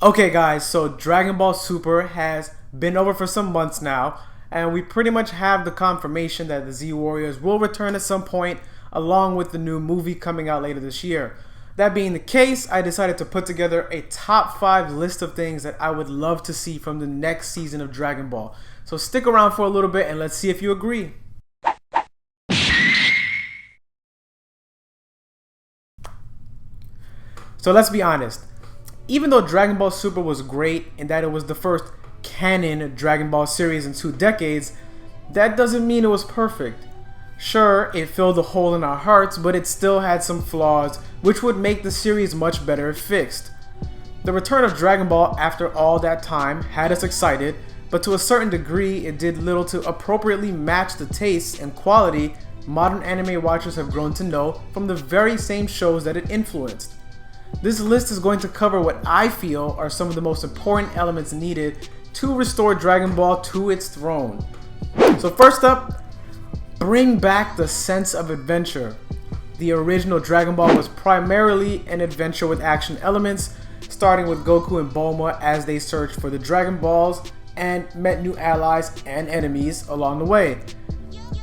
Okay guys, so Dragon Ball Super has been over for some months now, and we pretty much have the confirmation that the Z Warriors will return at some point, along with the new movie coming out later this year. That being the case, I decided to put together a top 5 list of things that I would love to see from the next season of Dragon Ball. So stick around for a little bit and let's see if you agree. So let's be honest. Even though Dragon Ball Super was great in that it was the first canon Dragon Ball series in 2 decades, that doesn't mean it was perfect. Sure, it filled a hole in our hearts, but it still had some flaws which would make the series much better if fixed. The return of Dragon Ball after all that time had us excited, but to a certain degree it did little to appropriately match the tastes and quality modern anime watchers have grown to know from the very same shows that it influenced. This list is going to cover what I feel are some of the most important elements needed to restore Dragon Ball to its throne. So first up, bring back the sense of adventure. The original Dragon Ball was primarily an adventure with action elements, starting with Goku and Bulma as they searched for the Dragon Balls and met new allies and enemies along the way.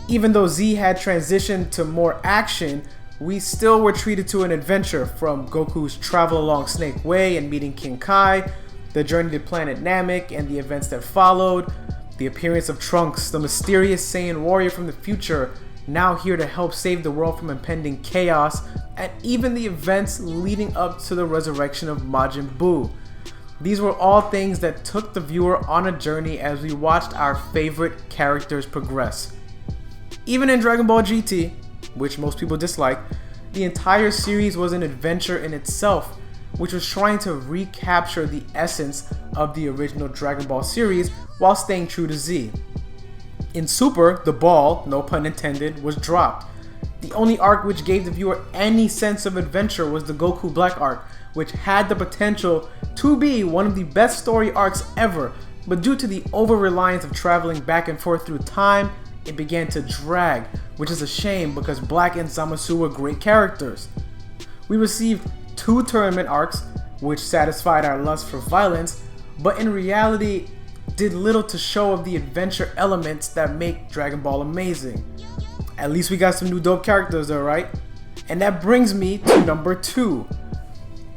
Even though Z had transitioned to more action, we still were treated to an adventure, from Goku's travel along Snake Way and meeting King Kai, the journey to planet Namek and the events that followed, the appearance of Trunks, the mysterious Saiyan warrior from the future, now here to help save the world from impending chaos, and even the events leading up to the resurrection of Majin Buu. These were all things that took the viewer on a journey as we watched our favorite characters progress. Even in Dragon Ball GT, which most people dislike, the entire series was an adventure in itself, which was trying to recapture the essence of the original Dragon Ball series while staying true to Z. In Super, the ball, no pun intended, was dropped. The only arc which gave the viewer any sense of adventure was the Goku Black arc, which had the potential to be one of the best story arcs ever, but due to the over-reliance of traveling back and forth through time, it began to drag, which is a shame because Black and Zamasu were great characters. We received 2 tournament arcs, which satisfied our lust for violence, but in reality did little to show of the adventure elements that make Dragon Ball amazing. At least we got some new dope characters though, right? And that brings me to number 2.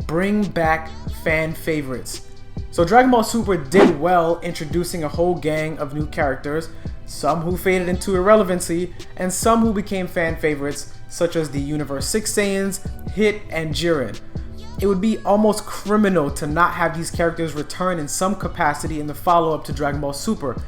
Bring back fan favorites. So Dragon Ball Super did well introducing a whole gang of new characters, some who faded into irrelevancy, and some who became fan favorites, such as the Universe 6 Saiyans, Hit, and Jiren. It would be almost criminal to not have these characters return in some capacity in the follow-up to Dragon Ball Super,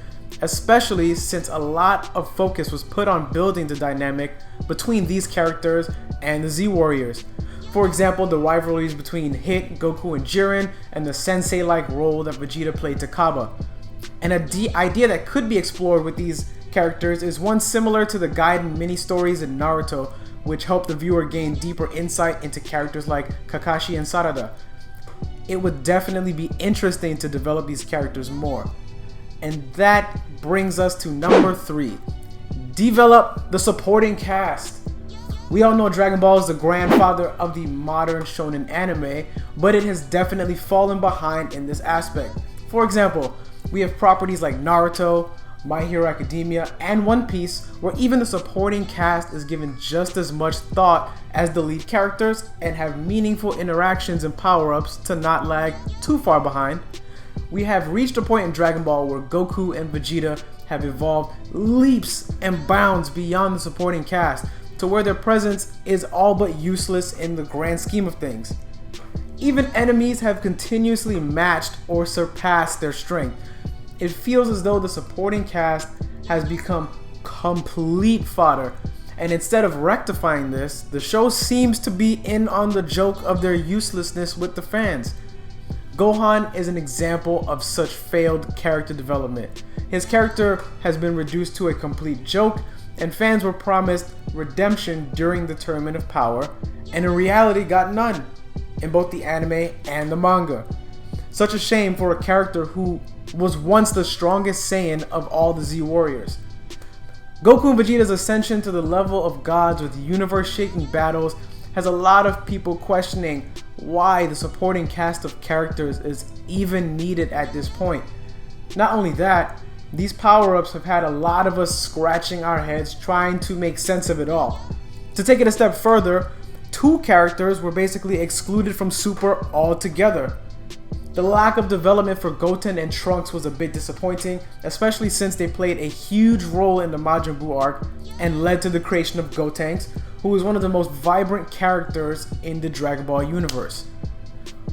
especially since a lot of focus was put on building the dynamic between these characters and the Z Warriors. For example, the rivalries between Hit, Goku, and Jiren, and the sensei-like role that Vegeta played to Kaba. And an idea that could be explored with these characters is one similar to the Gaiden mini-stories in Naruto, which help the viewer gain deeper insight into characters like Kakashi and Sarada. It would definitely be interesting to develop these characters more. And that brings us to number 3. Develop the supporting cast. We all know Dragon Ball is the grandfather of the modern shonen anime, but it has definitely fallen behind in this aspect. For example, we have properties like Naruto, My Hero Academia, and One Piece, where even the supporting cast is given just as much thought as the lead characters and have meaningful interactions and power-ups to not lag too far behind. We have reached a point in Dragon Ball where Goku and Vegeta have evolved leaps and bounds beyond the supporting cast, to where their presence is all but useless in the grand scheme of things. Even enemies have continuously matched or surpassed their strength. It feels as though the supporting cast has become complete fodder, and instead of rectifying this, the show seems to be in on the joke of their uselessness with the fans. Gohan is an example of such failed character development. His character has been reduced to a complete joke, and fans were promised redemption during the Tournament of Power, and in reality got none, in both the anime and the manga. Such a shame for a character who was once the strongest Saiyan of all the Z Warriors. Goku and Vegeta's ascension to the level of gods with universe-shaking battles has a lot of people questioning why the supporting cast of characters is even needed at this point. Not only that, these power-ups have had a lot of us scratching our heads trying to make sense of it all. To take it a step further, 2 characters were basically excluded from Super altogether. The lack of development for Goten and Trunks was a bit disappointing, especially since they played a huge role in the Majin Buu arc and led to the creation of Gotenks, who is one of the most vibrant characters in the Dragon Ball universe.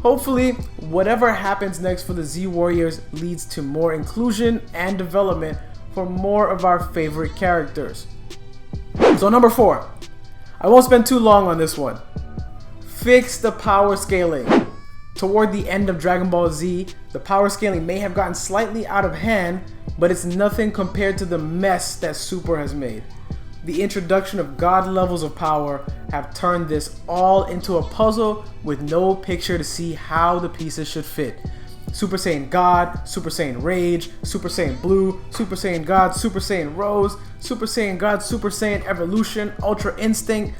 Hopefully, whatever happens next for the Z Warriors leads to more inclusion and development for more of our favorite characters. So number 4, I won't spend too long on this one. Fix the power scaling. Toward the end of Dragon Ball Z, the power scaling may have gotten slightly out of hand, but it's nothing compared to the mess that Super has made. The introduction of god levels of power have turned this all into a puzzle with no picture to see how the pieces should fit. Super Saiyan God, Super Saiyan Rage, Super Saiyan Blue, Super Saiyan God, Super Saiyan Rose, Super Saiyan God, Super Saiyan Evolution, Ultra Instinct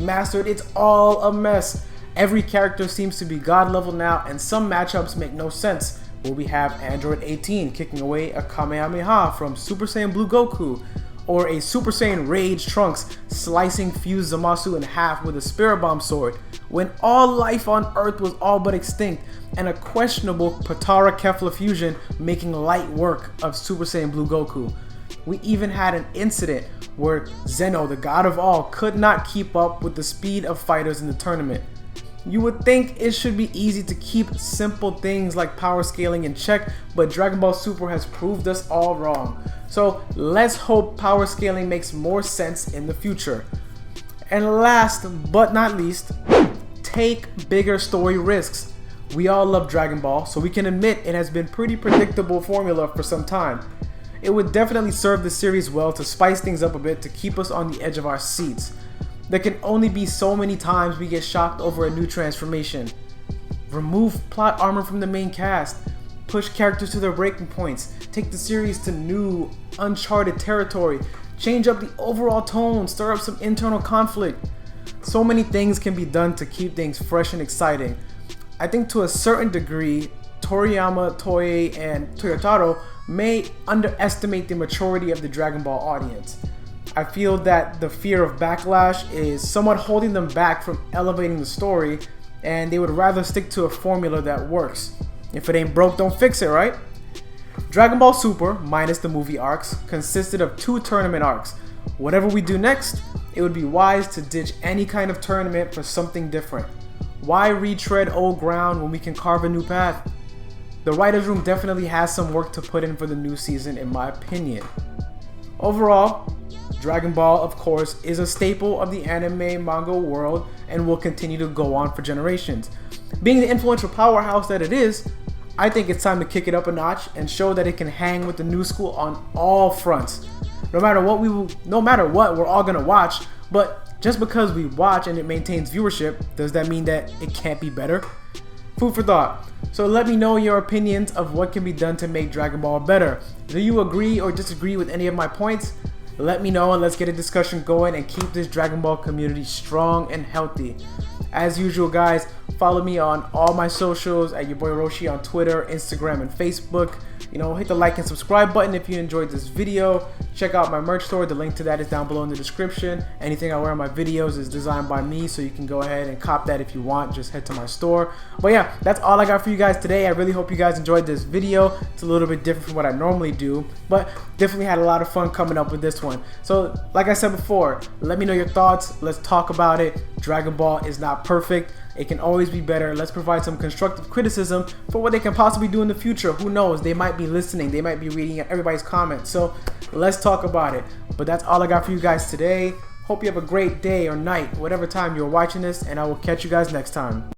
Mastered. It's all a mess. Every character seems to be god level now, and some matchups make no sense, where we have Android 18 kicking away a Kamehameha from Super Saiyan Blue Goku, or a Super Saiyan Rage Trunks slicing fused Zamasu in half with a Spirit Bomb sword, when all life on Earth was all but extinct, and a questionable Potara Kefla fusion making light work of Super Saiyan Blue Goku. We even had an incident where Zeno, the god of all, could not keep up with the speed of fighters in the tournament. You would think it should be easy to keep simple things like power scaling in check, but Dragon Ball Super has proved us all wrong. So let's hope power scaling makes more sense in the future. And last but not least, take bigger story risks. We all love Dragon Ball, so we can admit it has been pretty predictable formula for some time. It would definitely serve the series well to spice things up a bit to keep us on the edge of our seats. There can only be so many times we get shocked over a new transformation. Remove plot armor from the main cast, push characters to their breaking points, take the series to new, uncharted territory, change up the overall tone, stir up some internal conflict. So many things can be done to keep things fresh and exciting. I think to a certain degree, Toriyama, Toei, and Toyotaro may underestimate the maturity of the Dragon Ball audience. I feel that the fear of backlash is somewhat holding them back from elevating the story, and they would rather stick to a formula that works. If it ain't broke, don't fix it, right? Dragon Ball Super, minus the movie arcs, consisted of 2 tournament arcs. Whatever we do next, it would be wise to ditch any kind of tournament for something different. Why retread old ground when we can carve a new path? The writer's room definitely has some work to put in for the new season, in my opinion. Overall, Dragon Ball, of course, is a staple of the anime manga world and will continue to go on for generations. Being the influential powerhouse that it is, I think it's time to kick it up a notch and show that it can hang with the new school on all fronts. No matter what, we're all gonna watch, but just because we watch and it maintains viewership, does that mean that it can't be better? Food for thought. So let me know your opinions of what can be done to make Dragon Ball better. Do you agree or disagree with any of my points? Let me know and let's get a discussion going and keep this Dragon Ball community strong and healthy. As usual, guys, follow me on all my socials at YaBoyRoshi on Twitter, Instagram, and Facebook. Hit the like and subscribe button if you enjoyed this video. Check out my merch store. The link to that is down below in the description. Anything I wear in my videos is designed by me, so you can go ahead and cop that if you want. Just head to my store. But yeah, that's all I got for you guys today. I really hope you guys enjoyed this video. It's a little bit different from what I normally do, but definitely had a lot of fun coming up with this one. So like I said before, let me know your thoughts. Let's talk about it. Dragon Ball is not perfect. It can always be better. Let's provide some constructive criticism for what they can possibly do in the future. Who knows? They might be listening. They might be reading everybody's comments. So let's talk about it. But that's all I got for you guys today. Hope you have a great day or night, whatever time you're watching this, and I will catch you guys next time.